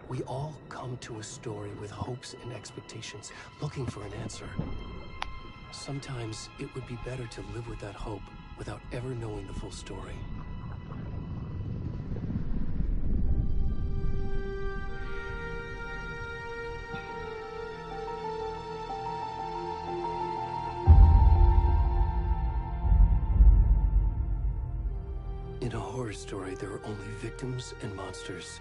We all come to a story with hopes and expectations, looking for an answer. Sometimes it would be better to live with that hope without ever knowing the full story. In a horror story, there are only victims and monsters.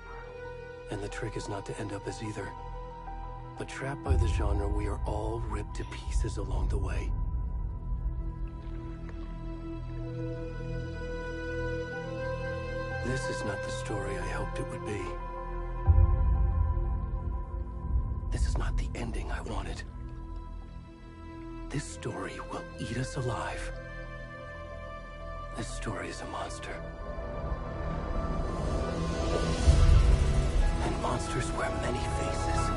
And the trick is not to end up as either. But trapped by the genre, we are all ripped to pieces along the way. This is not the story I hoped it would be. This is not the ending I wanted. This story will eat us alive. This story is a monster. And monsters wear many faces.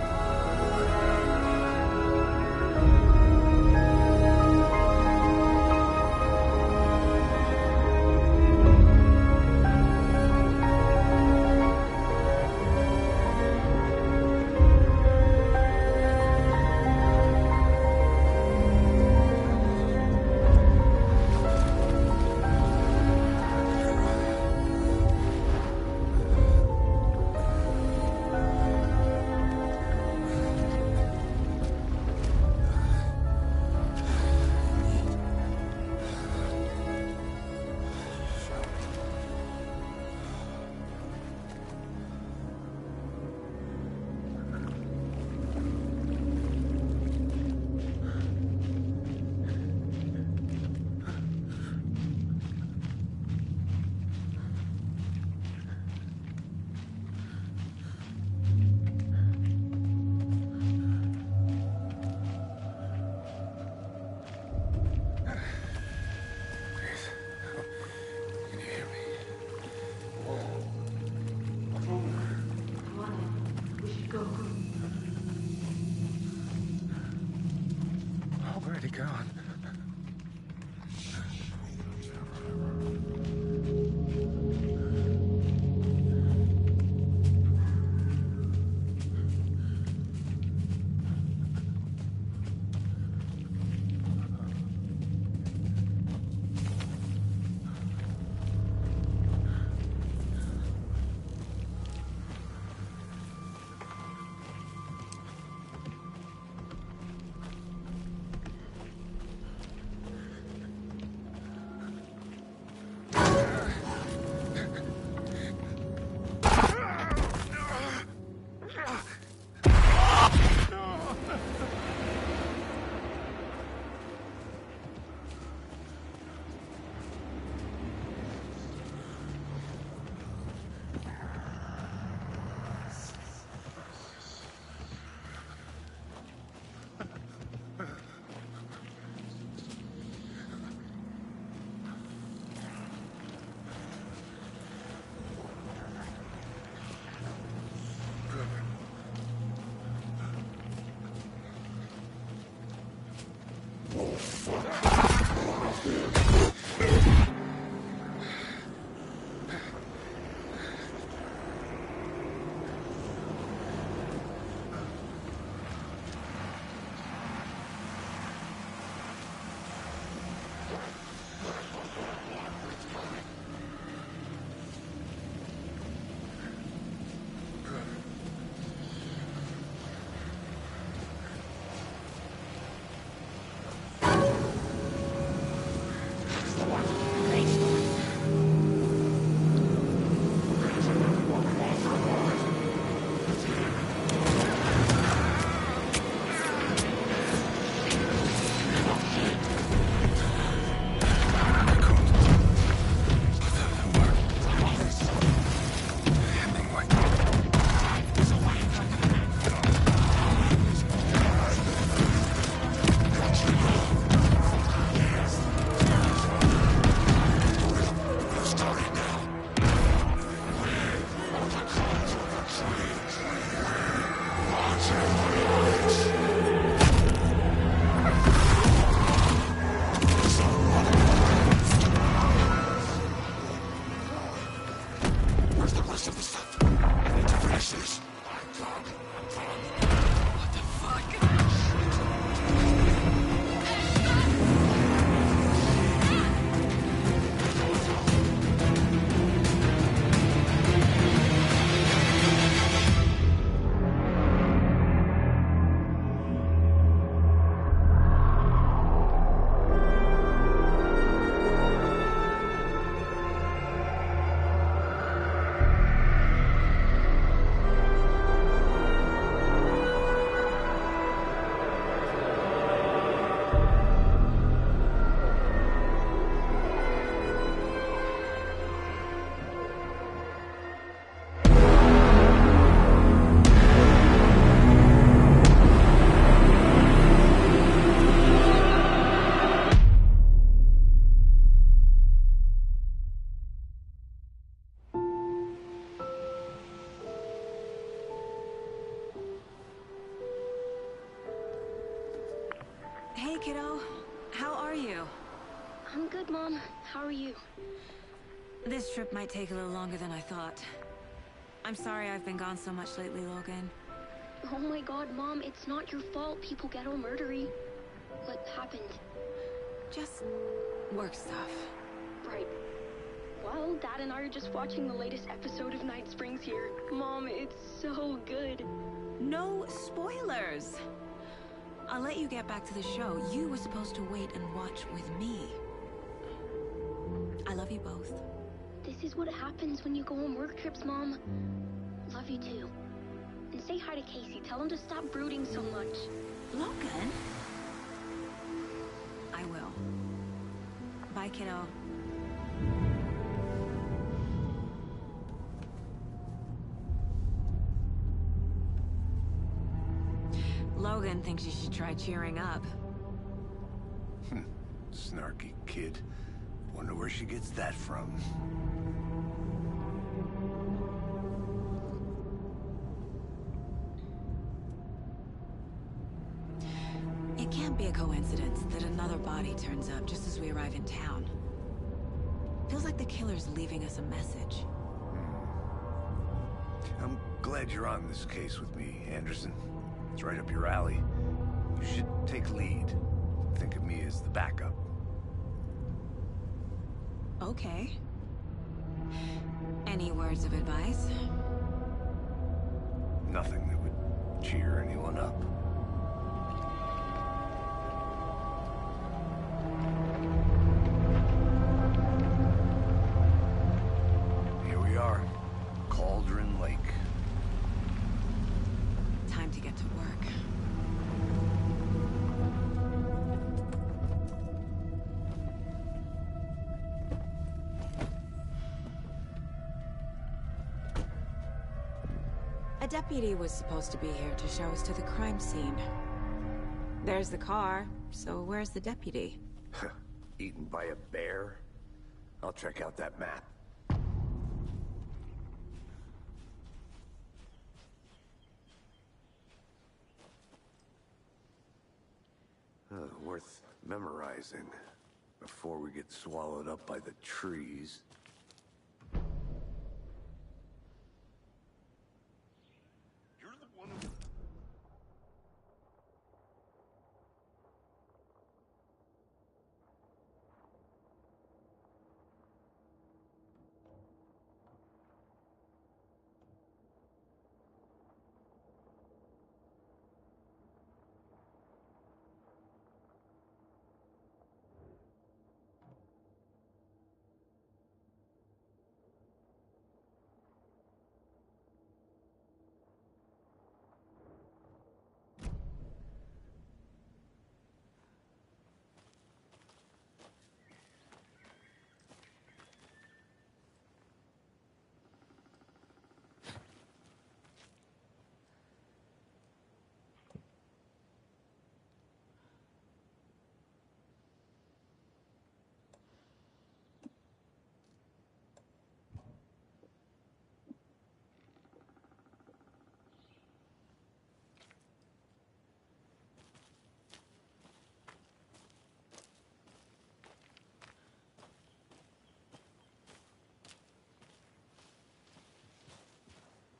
Already gone. How are you? I'm good, Mom. How are you? This trip might take a little longer than I thought. I'm sorry I've been gone so much lately, Logan. Oh my god, Mom, it's not your fault people get all murdery. What happened? Just work stuff. Right. Well, Dad and I are just watching the latest episode of Night Springs here. Mom, it's so good. No spoilers! I'll let you get back to the show. You were supposed to wait and watch with me. I love you both. This is what happens when you go on work trips, Mom. Love you too. And say hi to Casey. Tell him to stop brooding so much. Logan? I will. Bye, kiddo. Logan thinks you should try cheering up. Snarky kid. Wonder where she gets that from. It can't be a coincidence that another body turns up just as we arrive in town. Feels like the killer's leaving us a message. I'm glad you're on this case with me, Anderson. It's right up your alley. You should take lead. Think of me as the backup. Okay. Any words of advice? Nothing that would cheer anyone up. Here we are. Cauldron Lake. Time to get to work. A deputy was supposed to be here to show us to the crime scene. There's the car, so where's the deputy? Eaten by a bear? I'll check out that map. Worth memorizing before we get swallowed up by the trees. You're the one who...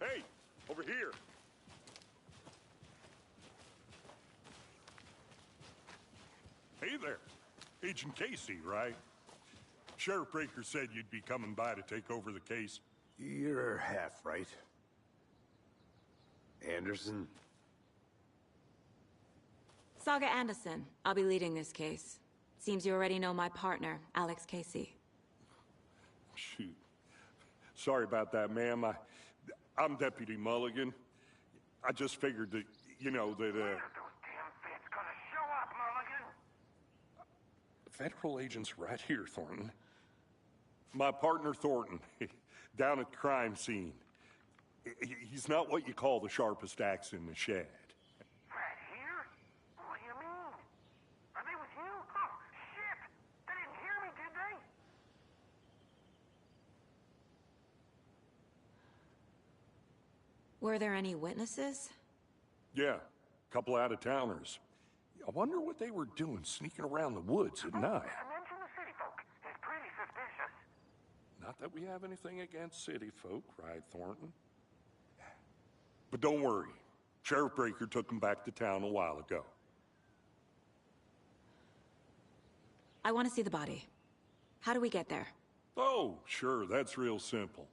Hey, over here. Hey there. Agent Casey, right? Sheriff Breaker said you'd be coming by to take over the case. You're half right. Anderson? Saga Anderson. I'll be leading this case. Seems you already know my partner, Alex Casey. Shoot. Sorry about that, ma'am. I'm Deputy Mulligan. I just figured that, you know, that, When are those damn feds gonna show up, Mulligan? Federal agents right here, Thornton. My partner, Thornton, down at the crime scene. He's not what you call the sharpest axe in the shed. Right here? What do you mean? Are they with you? Oh, shit! They didn't hear me, did they? Were there any witnesses? Yeah, a couple out-of-towners. I wonder what they were doing sneaking around the woods at night. Mention the city folk. He's pretty suspicious. Not that we have anything against city folk, right, Thornton? But don't worry. Sheriff Breaker took him back to town a while ago. I want to see the body. How do we get there? Oh, sure, that's real simple.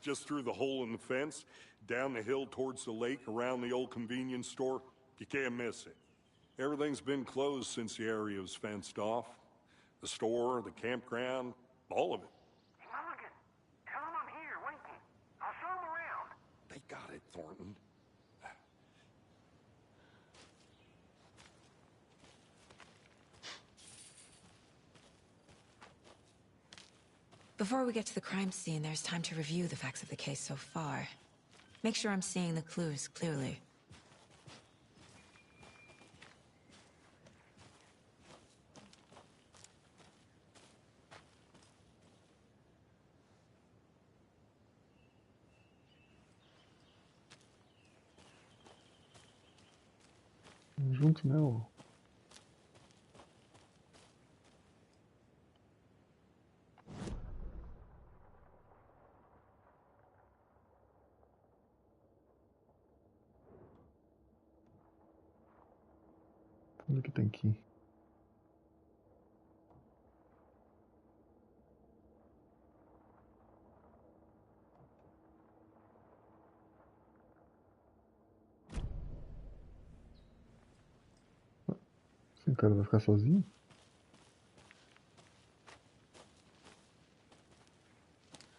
Just through the hole in the fence, down the hill towards the lake, around the old convenience store. You can't miss it. Everything's been closed since the area was fenced off. The store, the campground, all of it. Mulligan, tell him I'm here waiting. I'll show him around. They got it, Thornton. Before we get to the crime scene, there's time to review the facts of the case so far. Make sure I'm seeing the clues clearly. Junto, né? Onde que tem que ir? Esse cara vai ficar sozinho?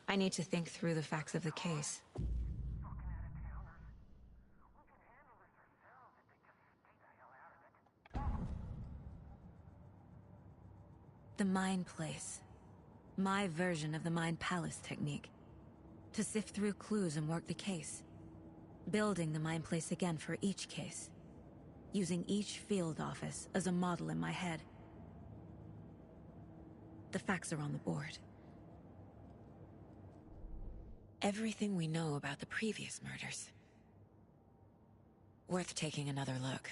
I need to think through the facts of the case. The Mind Place. My version of the Mind Palace technique. To sift through clues and work the case. Building the Mind Place again for each case. Using each field office as a model in my head. The facts are on the board. Everything we know about the previous murders. Worth taking another look.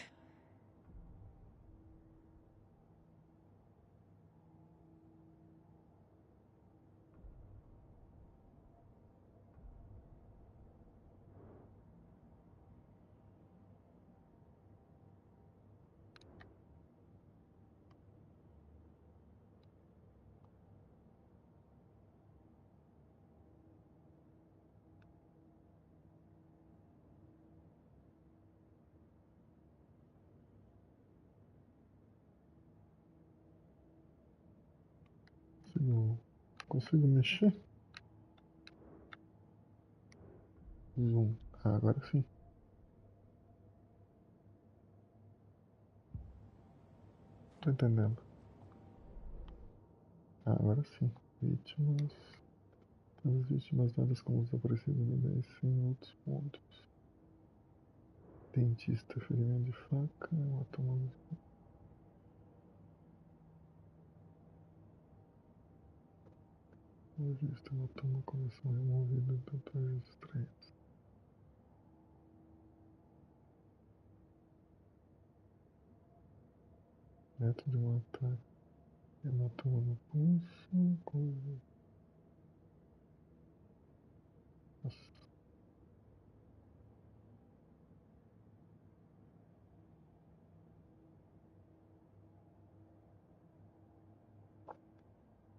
Consigo mexer? Zoom. Ah, agora sim. Tô entendendo. Ah, agora sim. Vítimas. As vítimas dadas como desaparecidas no 10 sem outros pontos. Dentista, ferimento de faca, hematoma. Logista, hematoma, coleção removida, tatuagens estranhas. Método de matar. Hematoma no pulso. Nossa.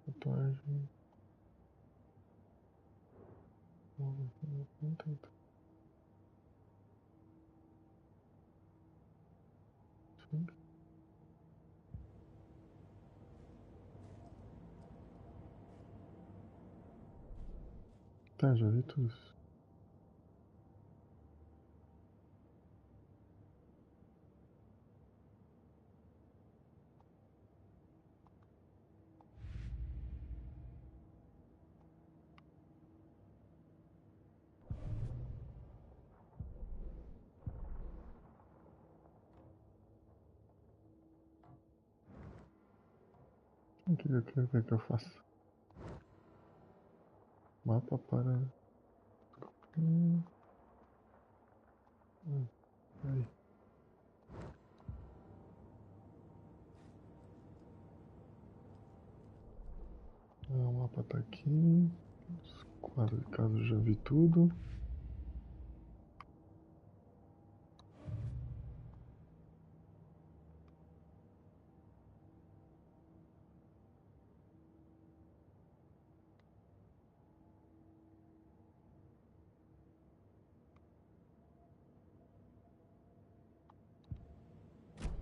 Tatuagem. Não tenta. Tá, já vi tudo isso. O que eu quero que eu faça? Mapa para... Aí. mapa tá aqui. Os quadros de casa eu já vi tudo.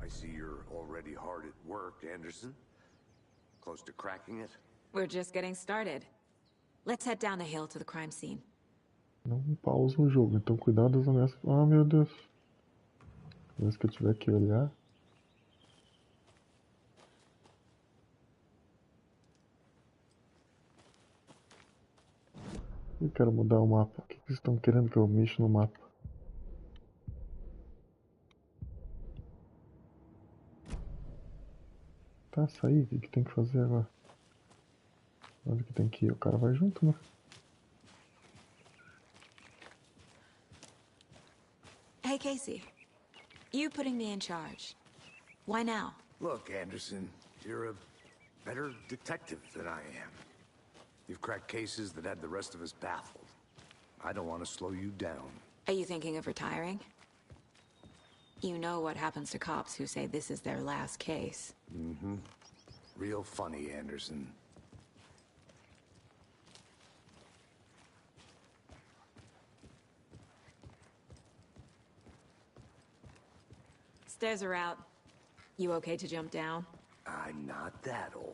I see you're already hard at work, Anderson. Close to cracking it? We're just getting started. Let's head down the hill to the crime scene. Não pausa o jogo, então cuidado das ameaças. Ah, meu Deus. Toda vez que eu tiver que olhar. Eu quero mudar o mapa. O que vocês estão querendo que eu mexa no mapa? Tá, sair. O que tem que fazer agora? Onde que tem que ir? O cara vai junto, né? Hey, Casey. You putting me in charge. Why now? Look, Anderson, you're a better detective than I am. You've cracked cases that had the rest of us baffled. I don't want to slow you down. Are you thinking of retiring? You know what happens to cops who say this is their last case. Mm-hmm. Real funny, Anderson. Stairs are out. You okay to jump down? I'm not that old.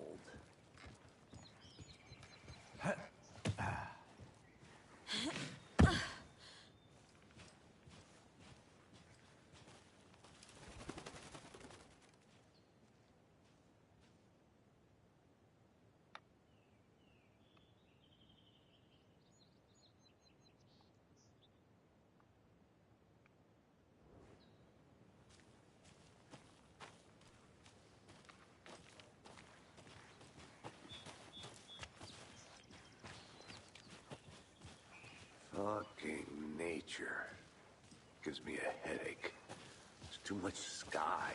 Fucking nature. Gives me a headache. There's too much sky.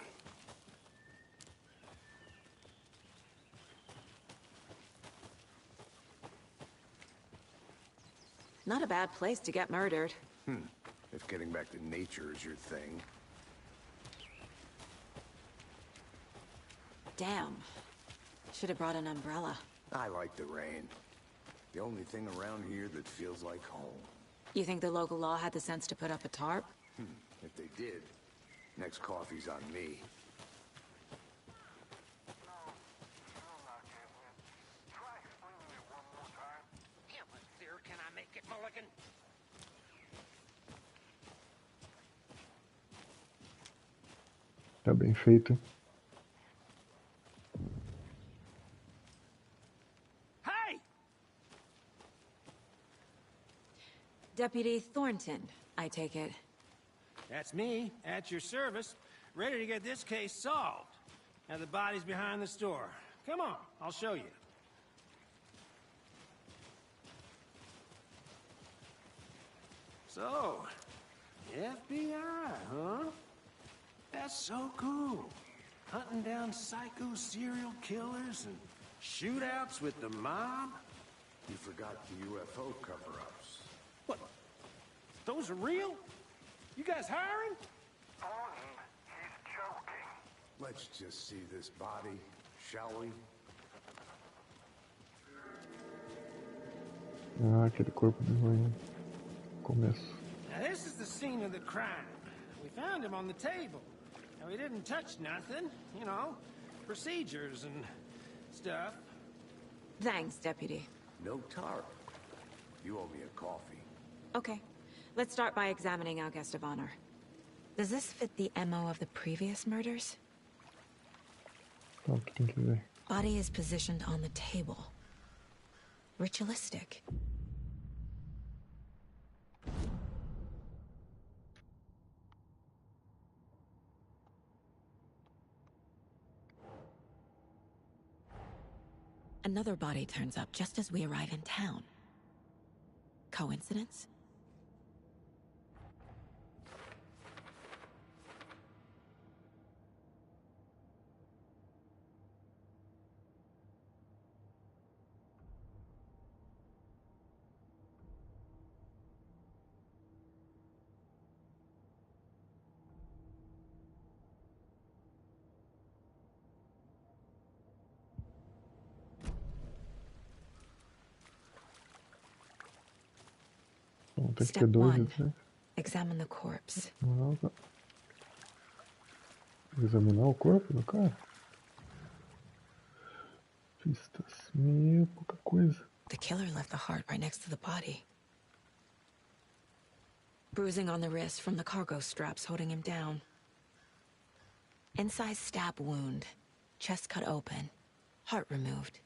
Not a bad place to get murdered. If getting back to nature is your thing. Damn. Should have brought an umbrella. I like the rain. The only thing around here that feels like home. You think the local law had the sense to put up a tarp? If they did, next coffee's on me. Still not getting it. Try explaining it one more time. How much clearer can I make it, Mulligan? Tá bem feito, hein? Hey! Deputy Thornton, I take it. That's me, at your service, ready to get this case solved. Now the body's behind the store. Come on, I'll show you. So, FBI, huh? That's so cool. Hunting down psycho serial killers and shootouts with the mob? You forgot the UFO cover-ups. What? Those are real? You guys hiring? Thornton, he's joking. Let's just see this body, shall we? Ah, aquele corpo de ruim. Começo. Now this is the scene of the crime. We found him on the table. Now he didn't touch nothing, you know, procedures and stuff. Thanks, Deputy. No tarp. You owe me a coffee. Okay. Let's start by examining our guest of honor. Does this fit the MO of the previous murders? Tá, o que tem que ver? Body is positioned on the table. Ritualistic. Another body turns up just as we arrive in town. Coincidence? Tem que Step ter dois 1. atrás. Examine the corpse. Examinar o corpo do cara. Pistas. Meio pouca coisa. The killer left the heart right next to the body. Bruising on the wrist from the cargo straps holding him down. Incised stab wound. Chest cut open. Heart removed.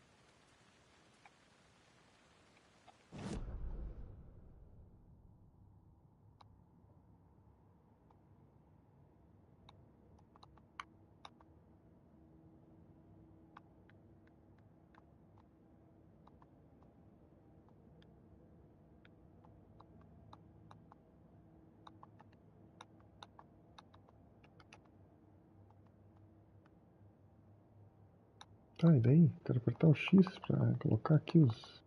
Tá, e daí? Quero apertar o X pra colocar aqui os...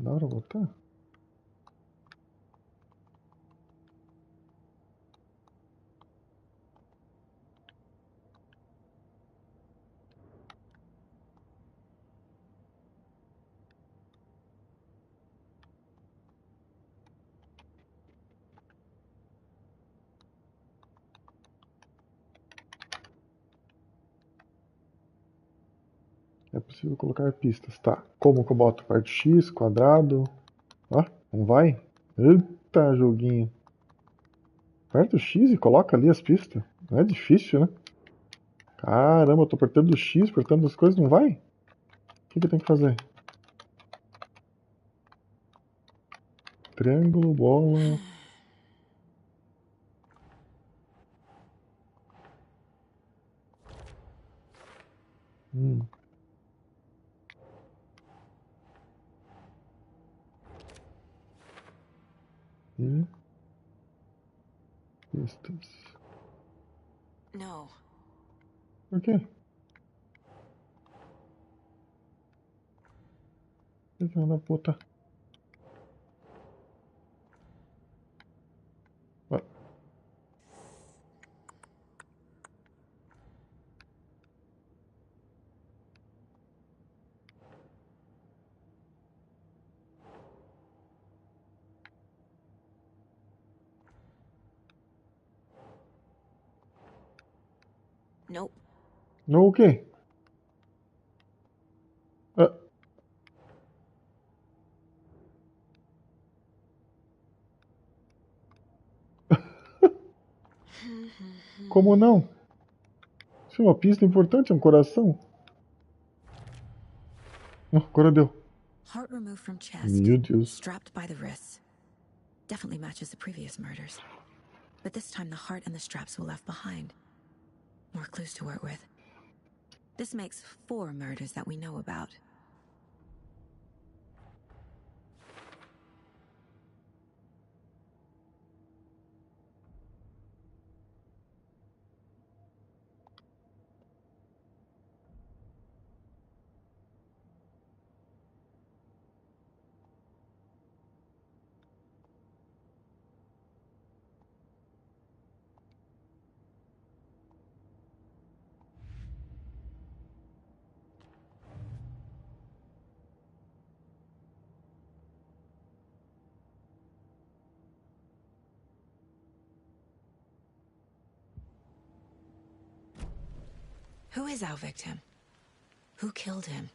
Dá hora botar? É possível colocar pistas. Tá. Como que eu boto? Parte X, quadrado. Ó, não vai? Eita, joguinho. Aperta o X e coloca ali as pistas. Não é difícil, né? Caramba, eu tô apertando o X, apertando as coisas, não vai? O que eu tenho que fazer? Triângulo, bola... E... pistas. No. Por quê? Por que não dá pra botar? Ah. Nope. Não o quê? Ah. Como não? Isso é uma pista importante, é um coração. Oh, agora deu. Heart removed from chest. Meu Deus. Strapped by the wrists. Definitely matches the previous murders. But this time the heart and the straps were left behind. More clues to work with. This makes 4 murders that we know about. Who is our victim? Who killed him?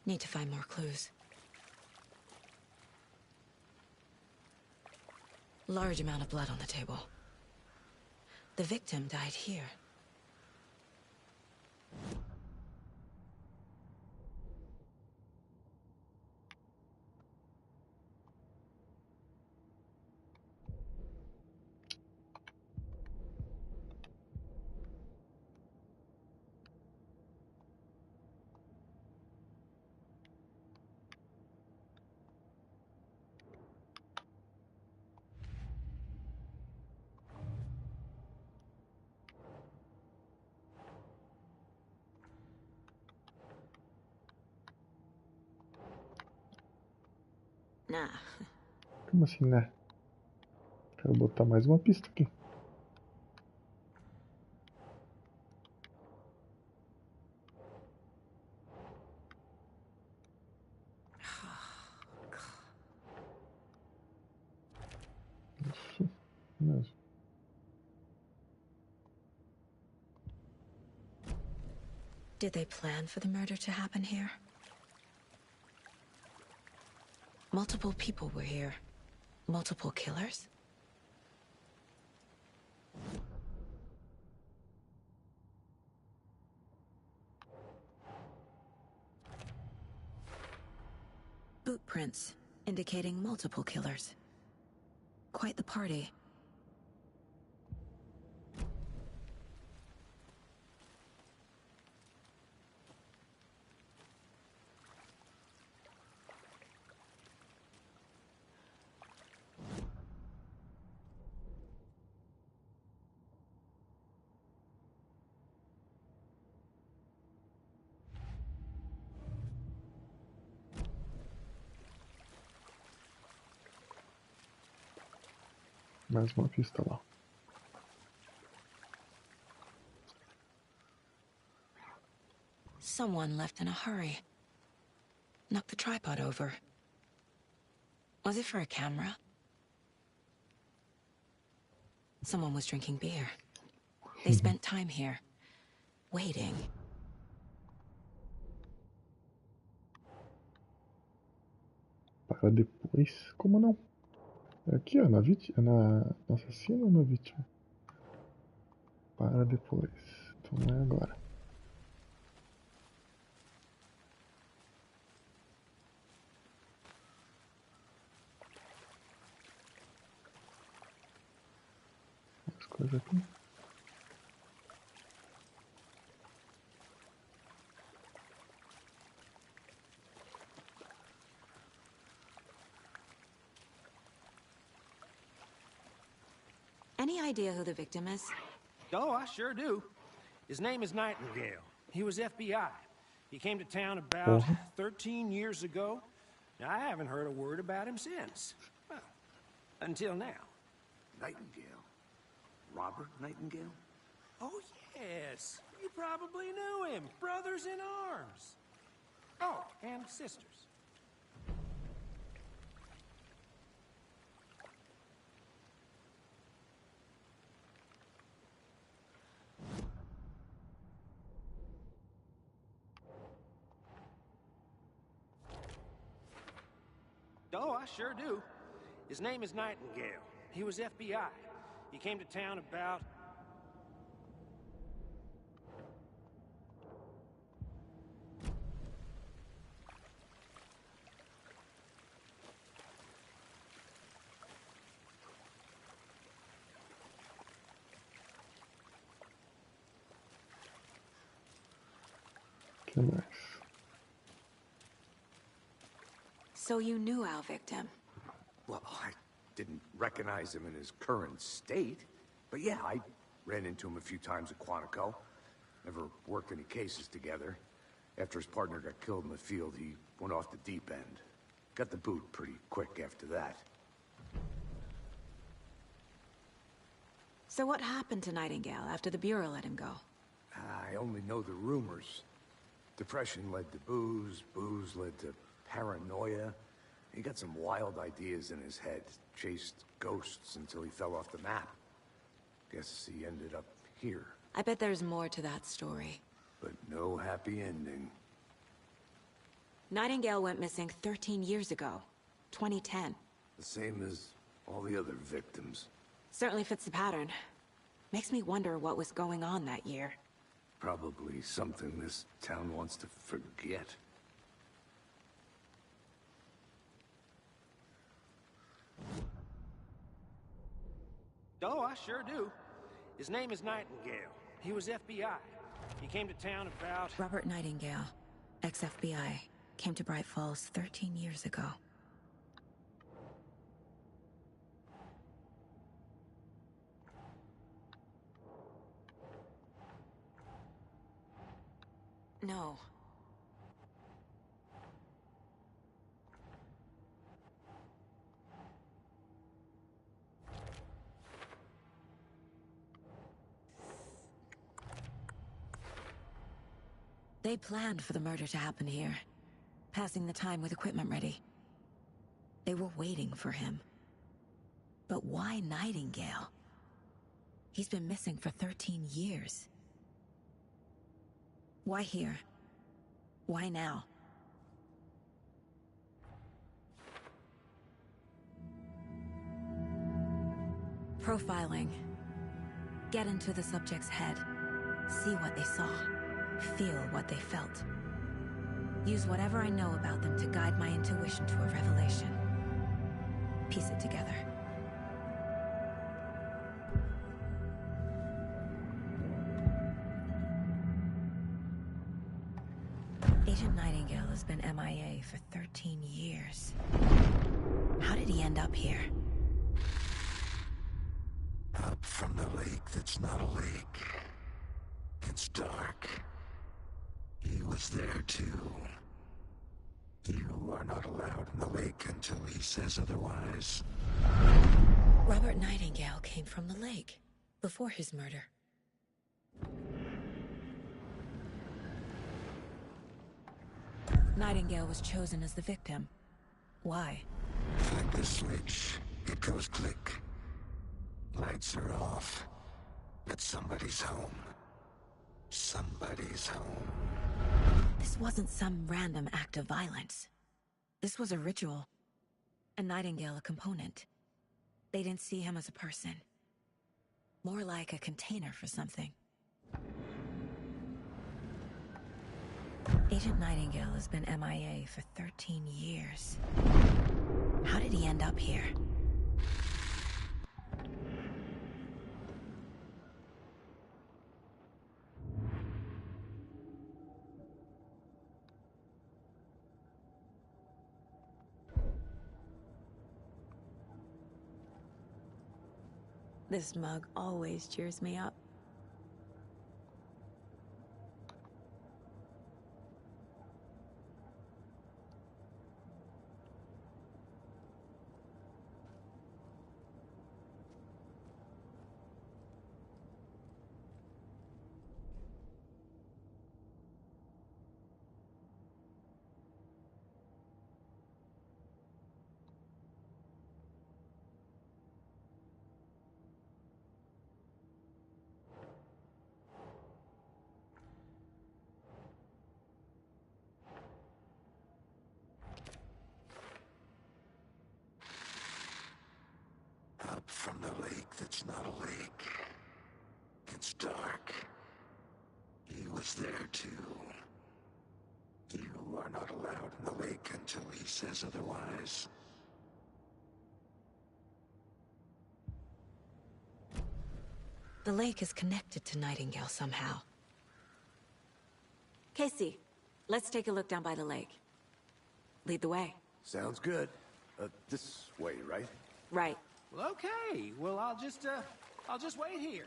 Need to find more clues. Large amount of blood on the table. The victim died here. Nah. Como assim, né? Quero botar mais uma pista aqui. Did they plan for the murder to happen here? Multiple people were here. Multiple killers? Boot prints, indicating multiple killers. Quite the party. Mais uma pista lá. Someone left in a hurry. Knocked the tripod over. Was it for a camera? Someone was drinking beer. They spent time here, waiting. Para depois? Como não? É aqui, ó, na vítima, no assassino ou na vítima? Para depois. Então não é agora. Mais coisa aqui. Any idea who the victim is? Oh, I sure do. His name is Nightingale. He was FBI. He came to town about 13 years ago. Now, I haven't heard a word about him since. Well, until now. Nightingale? Robert Nightingale? Oh, yes. You probably knew him. Brothers in arms. Oh, and sisters. Oh, I sure do. His name is Nightingale. He was FBI. He came to town about... Que mais? So you knew our victim? Well, I didn't recognize him in his current state. But yeah, I ran into him a few times at Quantico. Never worked any cases together. After his partner got killed in the field, he went off the deep end. Got the boot pretty quick after that. So what happened to Nightingale after the Bureau let him go? I only know the rumors. Depression led to booze, booze led to paranoia. He got some wild ideas in his head, chased ghosts until he fell off the map. Guess he ended up here. I bet there's more to that story. But no happy ending. Nightingale went missing 13 years ago, 2010. The same as all the other victims. Certainly fits the pattern. Makes me wonder what was going on that year. Probably something this town wants to forget. Oh, I sure do. His name is Nightingale. He was FBI. He came to town about... Robert Nightingale, ex-FBI, came to Bright Falls 13 years ago. No. They planned for the murder to happen here, passing the time with equipment ready. They were waiting for him. But why Nightingale? He's been missing for 13 years. Why here? Why now? Profiling. Get into the subject's head. See what they saw. Feel what they felt. Use whatever I know about them to guide my intuition to a revelation. Piece it together. Agent Nightingale has been MIA for 13 years. How did he end up here? Up from the lake that's not a lake. It's dark. He was there too. You are not allowed in the lake until he says otherwise. Robert Nightingale came from the lake before his murder. Nightingale was chosen as the victim. Why? Flick the switch. It goes click. Lights are off. But somebody's home. Somebody's home. This wasn't some random act of violence. This was a ritual. A Nightingale a component. They didn't see him as a person. More like a container for something. Agent Nightingale has been MIA for 13 years. How did he end up here? This mug always cheers me up. Up from the lake that's not a lake. It's dark. He was there too. You are not allowed in the lake until he says otherwise. The lake is connected to Nightingale somehow. Casey, let's take a look down by the lake. Lead the way. Sounds good. This way, right? Right. Well, okay. Well, I'll just wait here.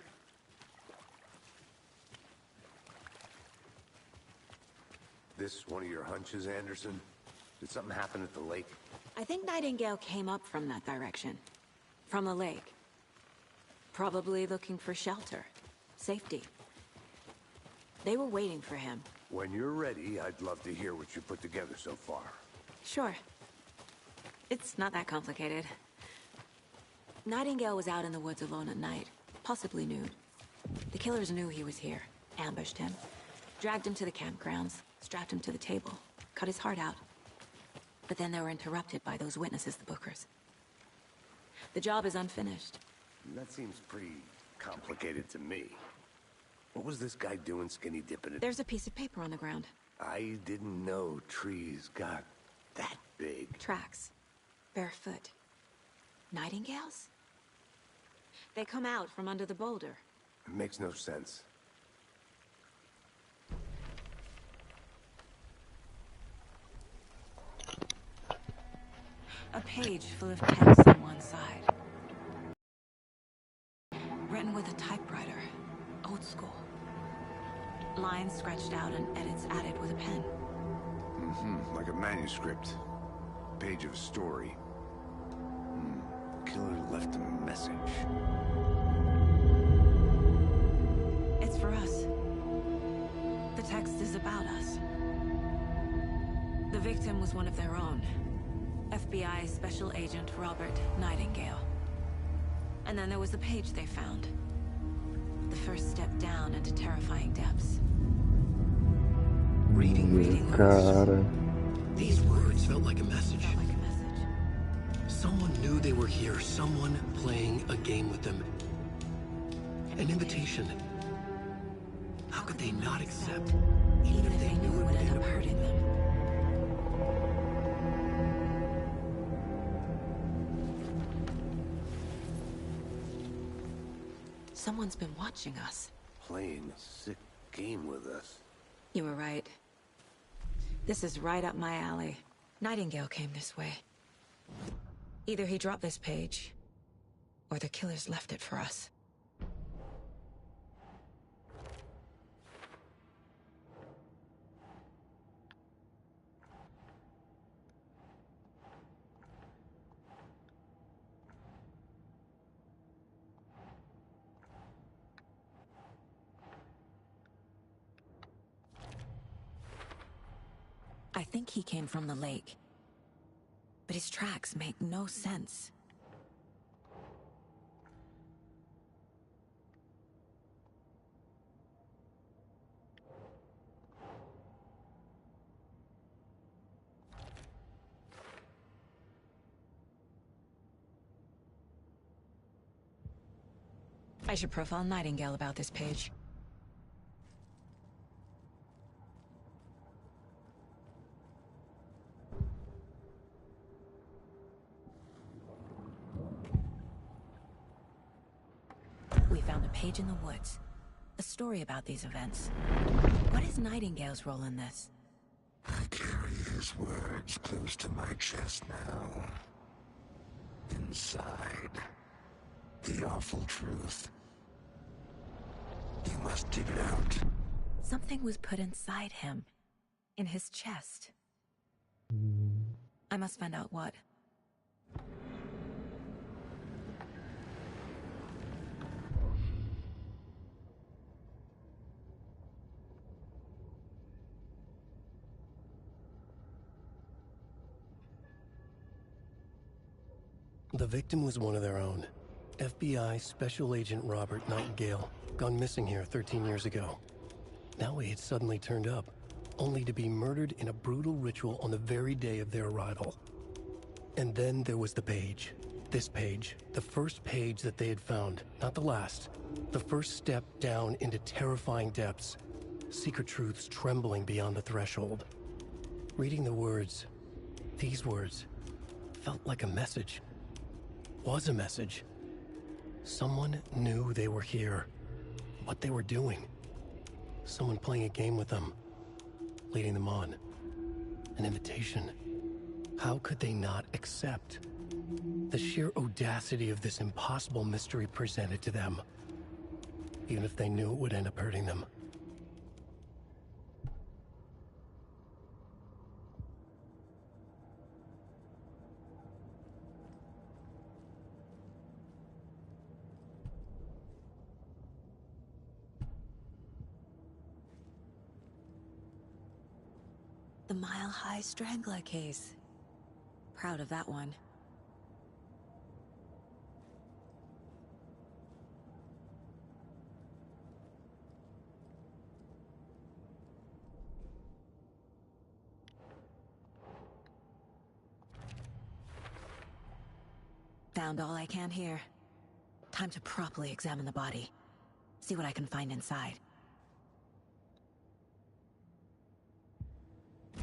This one of your hunches, Anderson? Did something happen at the lake? I think Nightingale came up from that direction. From the lake. Probably looking for shelter. Safety. They were waiting for him. When you're ready, I'd love to hear what you put together so far. Sure. It's not that complicated. Nightingale was out in the woods alone at night, possibly nude. The killers knew he was here, ambushed him, dragged him to the campgrounds, strapped him to the table, cut his heart out. But then they were interrupted by those witnesses, the Bookers. The job is unfinished. That seems pretty complicated to me. What was this guy doing skinny dipping it? There's a piece of paper on the ground. I didn't know trees got that big. Tracks. Barefoot. Nightingales? They come out from under the boulder. It makes no sense. A page full of text on one side. Written with a typewriter. Old school. Lines scratched out and edits added with a pen. Like a manuscript. Page of a story. Killer left a message. It's for us. The text is about us. The victim was one of their own. FBI Special Agent Robert Nightingale. And then there was the page they found. The first step down into terrifying depths. Reading Cara. these words felt like a message. Someone knew they were here. Someone playing a game with them. An invitation. How could they not accept, even if they knew it would end up hurting them? Someone's been watching us. Playing a sick game with us. You were right. This is right up my alley. Nightingale came this way. Either he dropped this page, or the killers left it for us. I think he came from the lake. But his tracks make no sense. I should profile Nightingale about this page. We found a page in the woods. A story about these events. What is Nightingale's role in this? I carry his words close to my chest now. Inside, the awful truth. You must dig it out. Something was put inside him. In his chest. I must find out what. The victim was one of their own. FBI Special Agent Robert Nightingale, gone missing here 13 years ago. Now he had suddenly turned up, only to be murdered in a brutal ritual on the very day of their arrival. And then there was the page. This page, the first page that they had found, not the last. The first step down into terrifying depths. Secret truths trembling beyond the threshold. Reading the words, these words, felt like a message. Was a message. Someone knew they were here. What they were doing. Someone playing a game with them. Leading them on. An invitation. How could they not accept? The sheer audacity of this impossible mystery presented to them. Even if they knew it would end up hurting them. The Mile High Strangler case. Proud of that one. Found all I can here. Time to properly examine the body. See what I can find inside.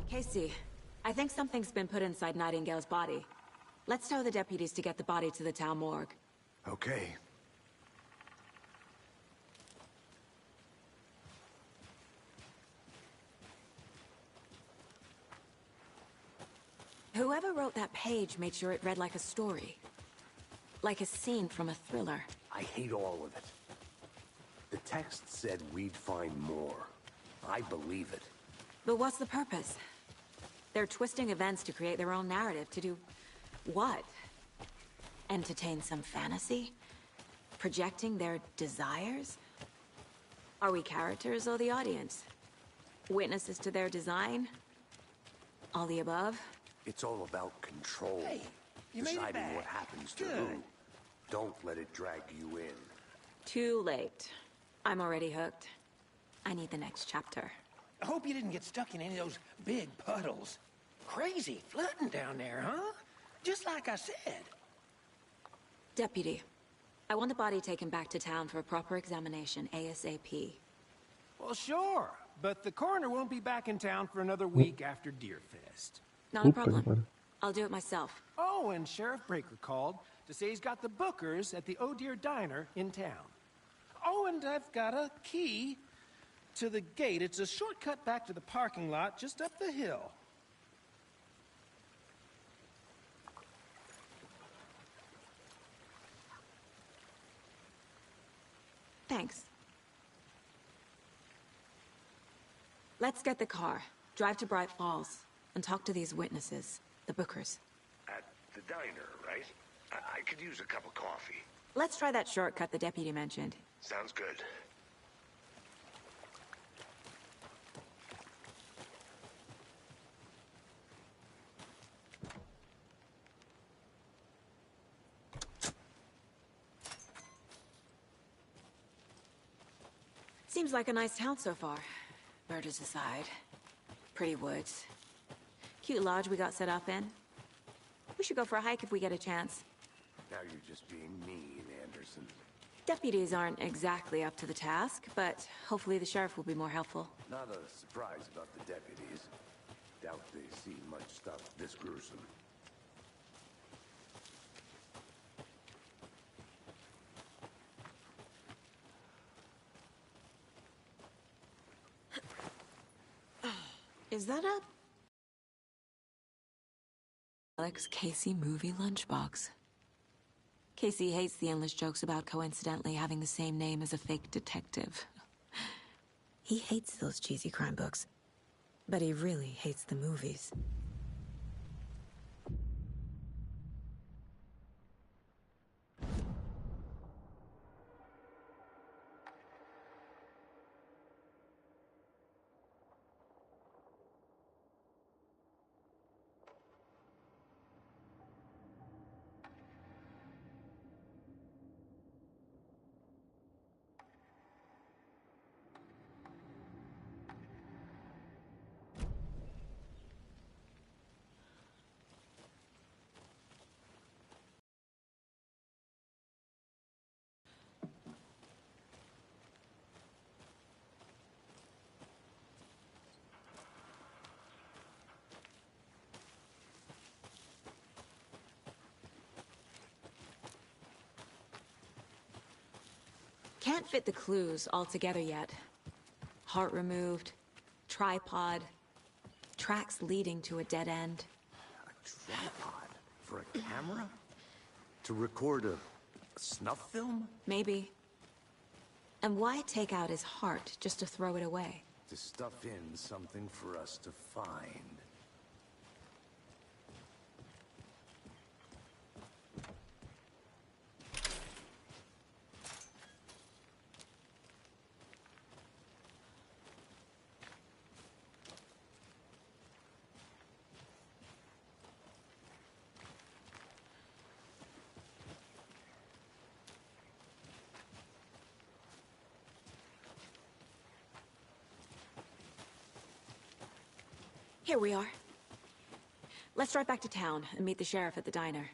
Casey, I think something's been put inside Nightingale's body. Let's tell the deputies to get the body to the town morgue. Okay. Whoever wrote that page made sure it read like a story. Like a scene from a thriller. I hate all of it. The text said we'd find more. I believe it. But what's the purpose? They're twisting events to create their own narrative. To do what? Entertain some fantasy? Projecting their desires? Are we characters or the audience? Witnesses to their design? All the above? It's all about control. Hey, you made it deciding back. what happens to Good. who. Don't let it drag you in. Too late. I'm already hooked. I need the next chapter. I hope you didn't get stuck in any of those big puddles. Crazy flooding down there, huh? Just like I said. Deputy, I want the body taken back to town for a proper examination, ASAP. Well, sure. But the coroner won't be back in town for another week after Deerfest. Not a problem. I'll do it myself. Oh, and Sheriff Breaker called to say he's got the bookers at the Oh Dear Diner in town. Oh, and I've got a key to the gate. It's a shortcut back to the parking lot just up the hill. Thanks. Let's get the car, drive to Bright Falls, and talk to these witnesses, the bookers. At the diner, right? I could use a cup of coffee. Let's try that shortcut the deputy mentioned. Sounds good. Seems like a nice town so far. Murders aside. Pretty woods. Cute lodge we got set up in. We should go for a hike if we get a chance. Now you're just being mean, Anderson. Deputies aren't exactly up to the task, but hopefully the sheriff will be more helpful. Not a surprise about the deputies. Doubt they've seen much stuff this gruesome. Is that a... Alex Casey movie lunchbox? Casey hates the endless jokes about coincidentally having the same name as a fake detective. He hates those cheesy crime books, but he really hates the movies. Can't fit the clues all together yet. Heart removed, tripod, tracks leading to a dead end. A tripod? For a camera? To record a snuff film? Maybe. And why take out his heart just to throw it away? To stuff in something for us to find. Here we are. Let's drive back to town and meet the sheriff at the diner.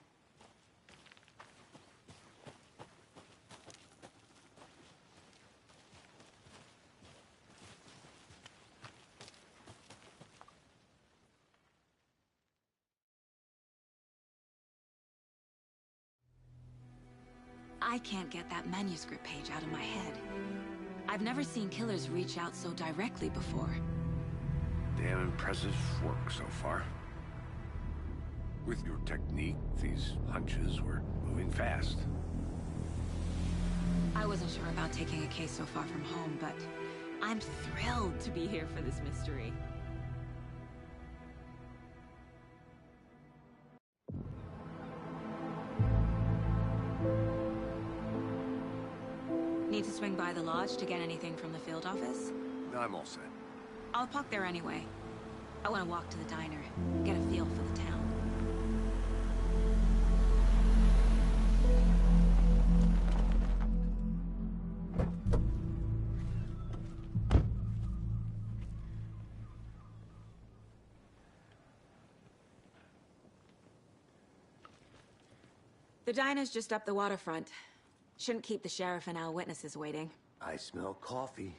I can't get that manuscript page out of my head. I've never seen killers reach out so directly before. Damn impressive work so far. With your technique, these hunches were moving fast. I wasn't sure about taking a case so far from home, but I'm thrilled to be here for this mystery. Need to swing by the lodge to get anything from the field office? I'm all set. I'll park there anyway. I want to walk to the diner, get a feel for the town. The diner's just up the waterfront. Shouldn't keep the sheriff and our witnesses waiting. I smell coffee.